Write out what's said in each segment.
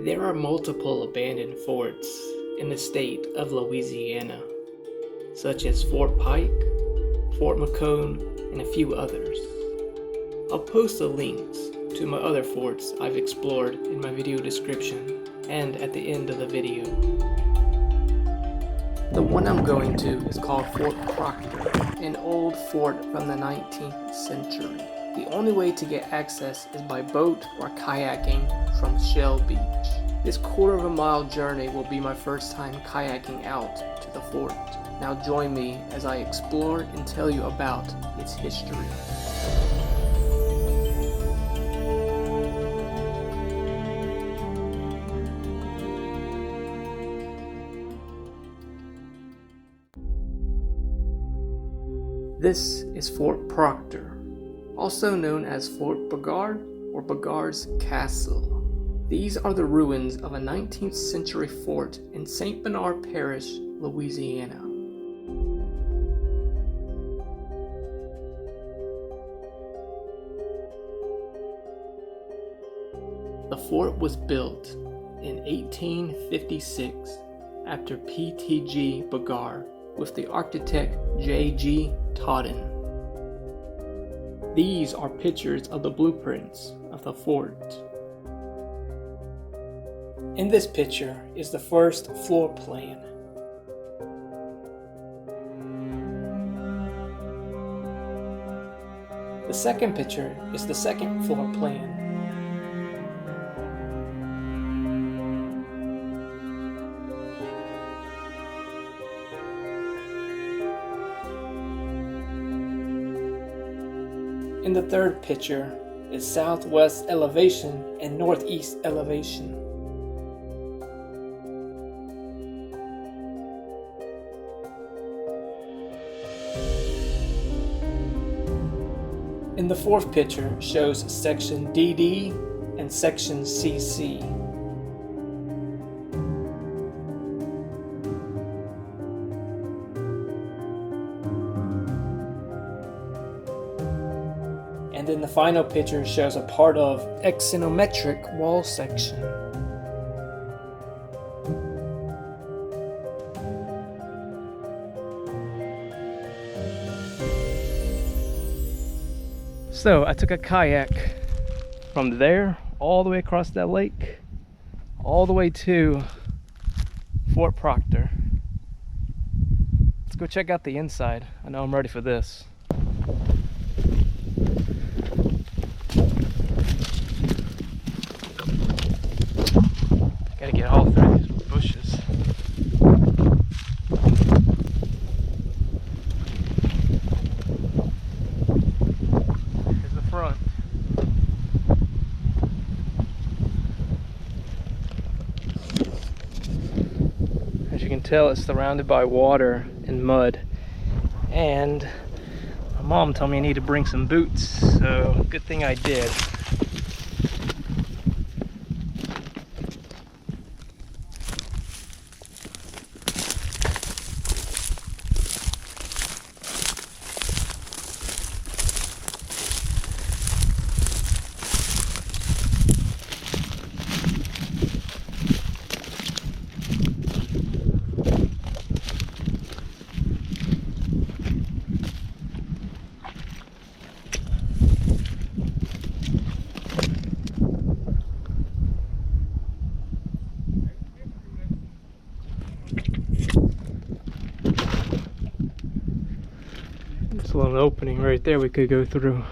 There are multiple abandoned forts in the state of Louisiana, such as Fort Pike, Fort MACOMB, and a few others. I'll post the links to my other forts I've explored in my video description and at the end of the video. The one I'm going to is called Fort Proctor, an old fort from the 19th century. The only way to get access is by boat or kayaking from Shell Beach. This quarter-of-a-mile journey will be my first time kayaking out to the fort. Now join me as I explore and tell you about its history. This is Fort Proctor, also known as Fort Beauregard or Beauregard's Castle. These are the ruins of a 19th century fort in St. Bernard Parish, Louisiana. The fort was built in 1856 after P.T.G. Beauregard with the architect J.G. Totten. These are pictures of the blueprints of the fort. In this picture is the first floor plan. The second picture is the second floor plan. In the third picture is southwest elevation and northeast elevation. In the fourth picture shows section DD and section CC. And then the final picture shows a part of axonometric wall section. So I took a kayak from there all the way across that lake, all the way to Fort Proctor. Let's go check out the inside. I know I'm ready for this. Gotta get all through these bushes. Here's the front. As you can tell, it's surrounded by water and mud. And my mom told me I need to bring some boots, so good thing I did. There's a little opening right there we could go through.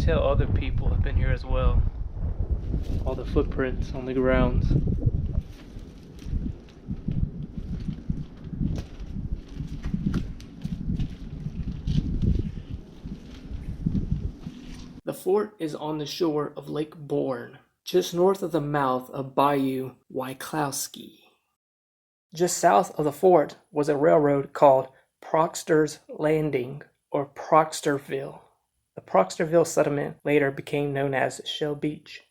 tell other people have been here as well. All the footprints on the grounds. The fort is on the shore of Lake Bourne, just north of the mouth of Bayou Wyclawski. Just south of the fort was a railroad called Proctor's Landing, or Proctorville. The Proctorville settlement later became known as Shell Beach.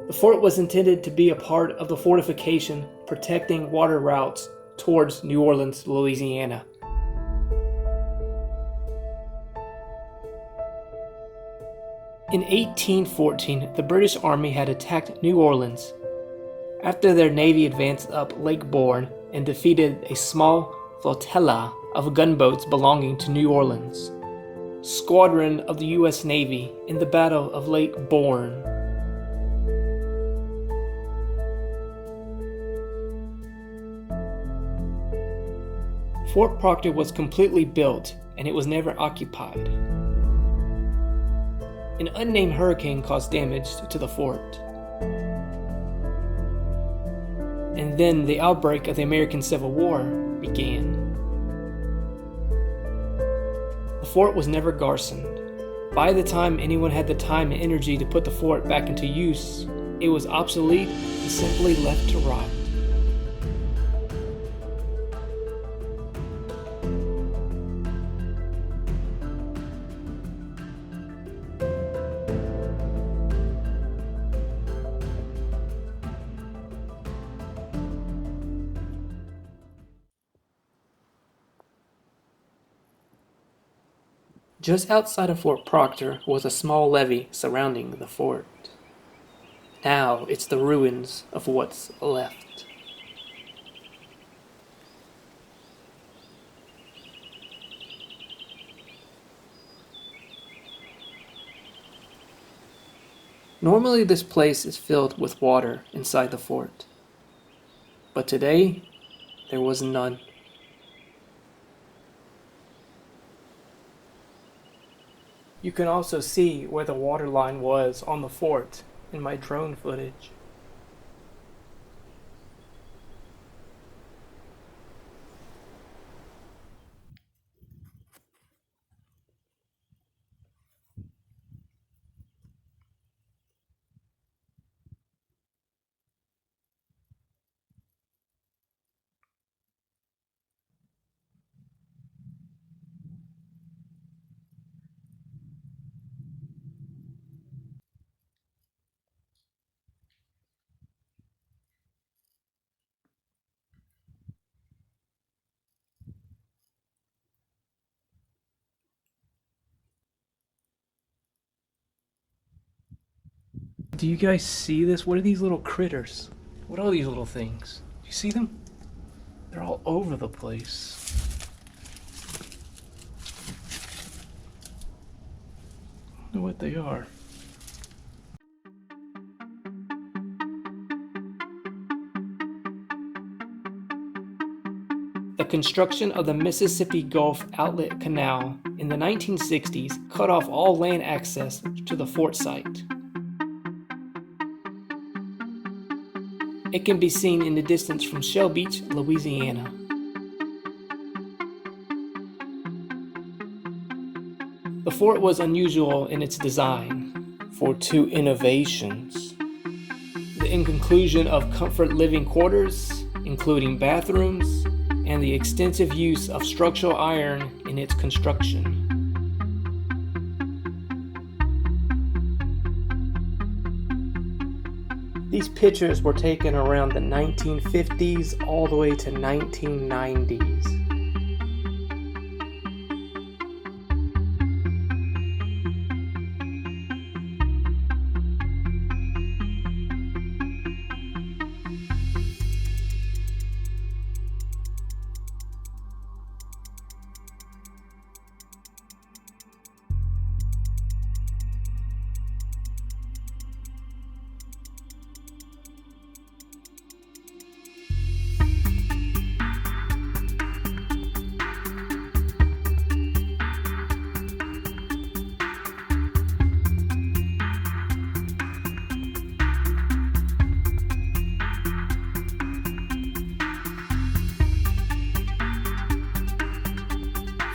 The fort was intended to be a part of the fortification protecting water routes towards New Orleans, Louisiana. In 1814, the British Army had attacked New Orleans after their navy advanced up Lake Bourne and defeated a small flotilla of gunboats belonging to New Orleans' squadron of the U.S. Navy in the Battle of Lake Bourne. Fort Proctor was completely built and it was never occupied. An unnamed hurricane caused damage to the fort. And then the outbreak of the American Civil War began. The fort was never garrisoned. By the time anyone had the time and energy to put the fort back into use, it was obsolete and simply left to rot. Just outside of Fort Proctor was a small levee surrounding the fort. Now it's the ruins of what's left. Normally this place is filled with water inside the fort, but today there was none. You can also see where the water line was on the fort in my drone footage. Do you guys see this? What are these little critters? What are these little things? Do you see them? They're all over the place. I don't know what they are. The construction of the Mississippi Gulf Outlet Canal in the 1960s cut off all land access to the fort site. It can be seen in the distance from Shell Beach, Louisiana. The fort was unusual in its design for two innovations: the inclusion of comfort living quarters, including bathrooms, and the extensive use of structural iron in its construction. These pictures were taken around the 1950s all the way to 1990s.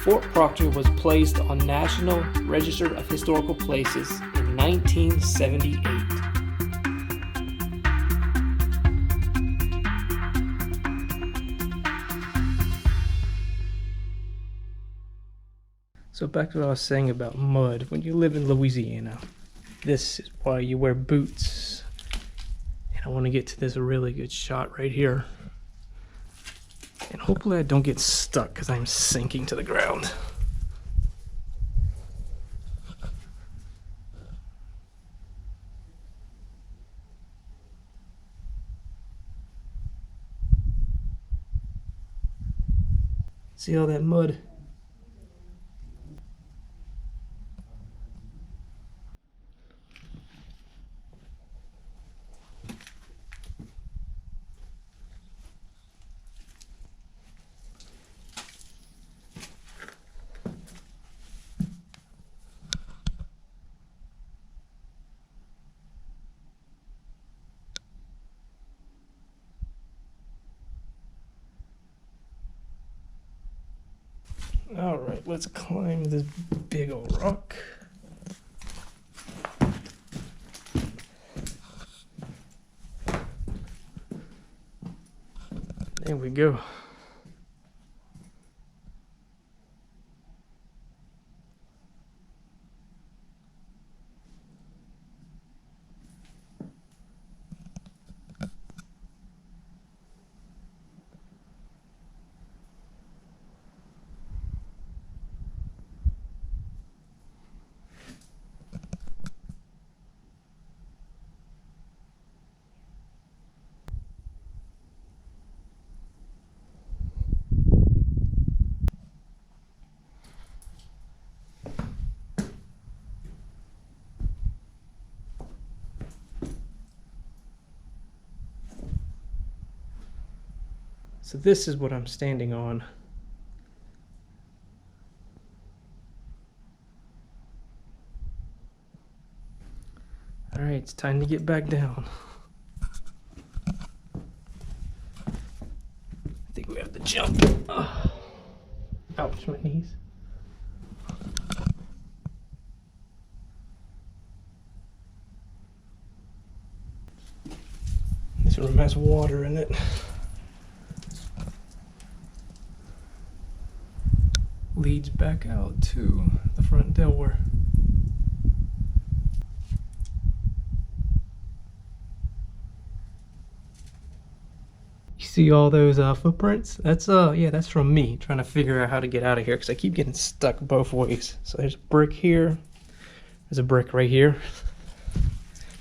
Fort Proctor was placed on National Register of Historical Places in 1978. So back to what I was saying about mud. When you live in Louisiana, this is why you wear boots. And I want to get to this really good shot right here. And hopefully I don't get stuck because I'm sinking to the ground. See all that mud? All right, let's climb this big old rock. There we go. So this is what I'm standing on. All right, it's time to get back down. I think we have to jump. Ouch, my knees. This room has water in it. Leads back out to the front door. You see all those footprints? That's yeah, that's from me trying to figure out how to get out of here because I keep getting stuck both ways. So there's a brick here. There's a brick right here.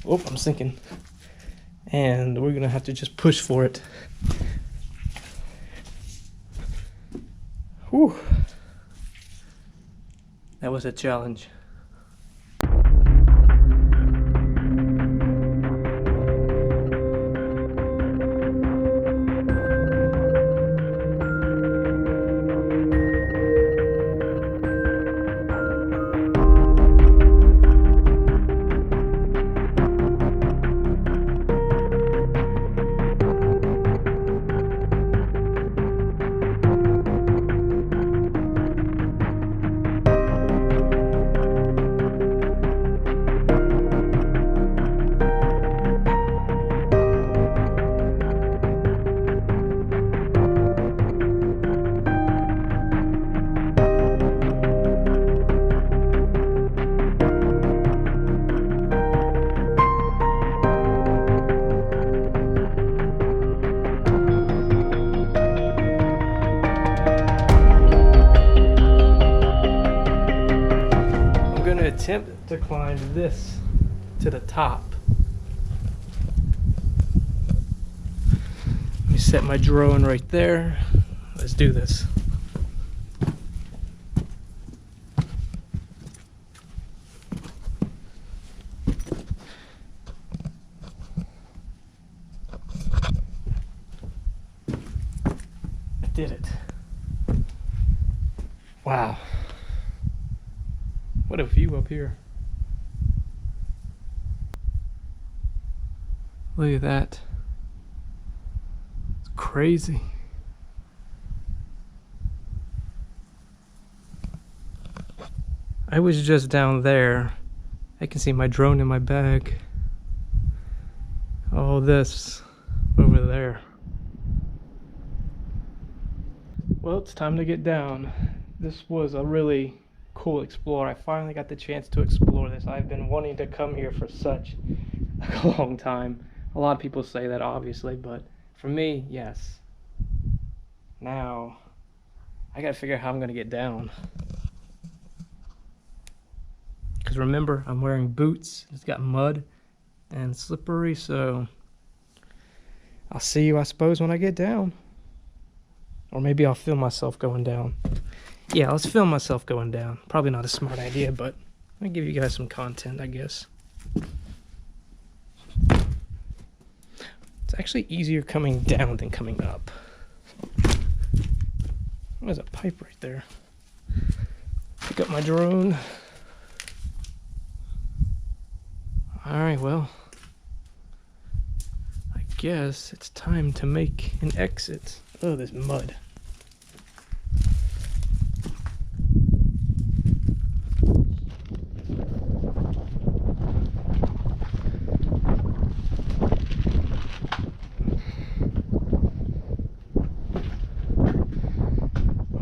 Oh, I'm sinking. And we're gonna have to just push for it. Whew. That was a challenge. Attempt to climb this to the top. Let me set my drone right there. Let's do this. I did it. Wow. What a view up here. Look at that. It's crazy. I was just down there. I can see my drone in my bag. All this over there. Well, it's time to get down. This was a really cool explore. I finally got the chance to explore this. I've been wanting to come here for such a long time. A lot of people say that, obviously, but for me, yes. Now, I gotta figure out how I'm gonna get down. Because remember, I'm wearing boots. It's got mud and slippery, so I'll see you, I suppose, when I get down. Or maybe I'll film myself going down. Yeah, let's film myself going down. Probably not a smart idea, but I'll give you guys some content, I guess. It's actually easier coming down than coming up. There's a pipe right there. Pick up my drone. Alright, well, I guess it's time to make an exit. Oh, there's mud.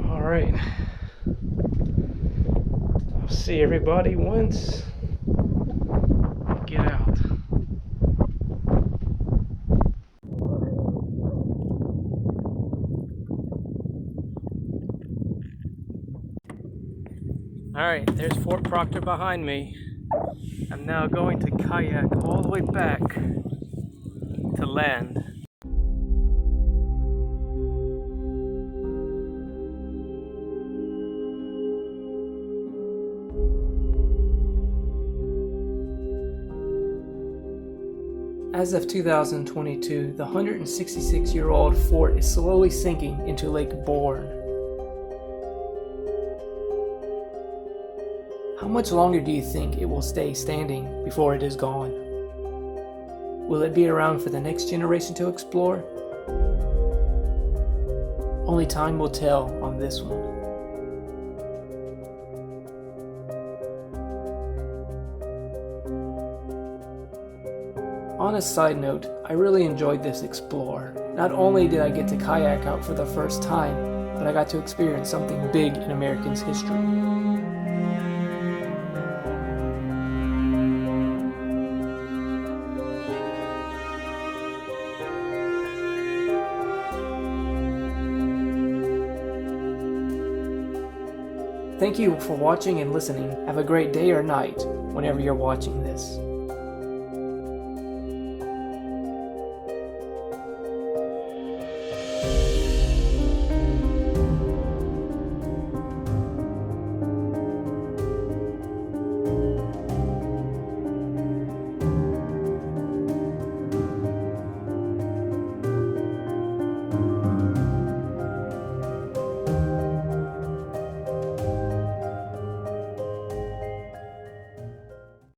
Alright. I'll see everybody once I get out. Alright, there's Fort Proctor behind me. I'm now going to kayak all the way back to land. As of 2022, the 166-year-old fort is slowly sinking into Lake Bourne. How much longer do you think it will stay standing before it is gone? Will it be around for the next generation to explore? Only time will tell on this one. On a side note, I really enjoyed this explore. Not only did I get to kayak out for the first time, but I got to experience something big in Americans' history. Thank you for watching and listening. Have a great day or night whenever you're watching this.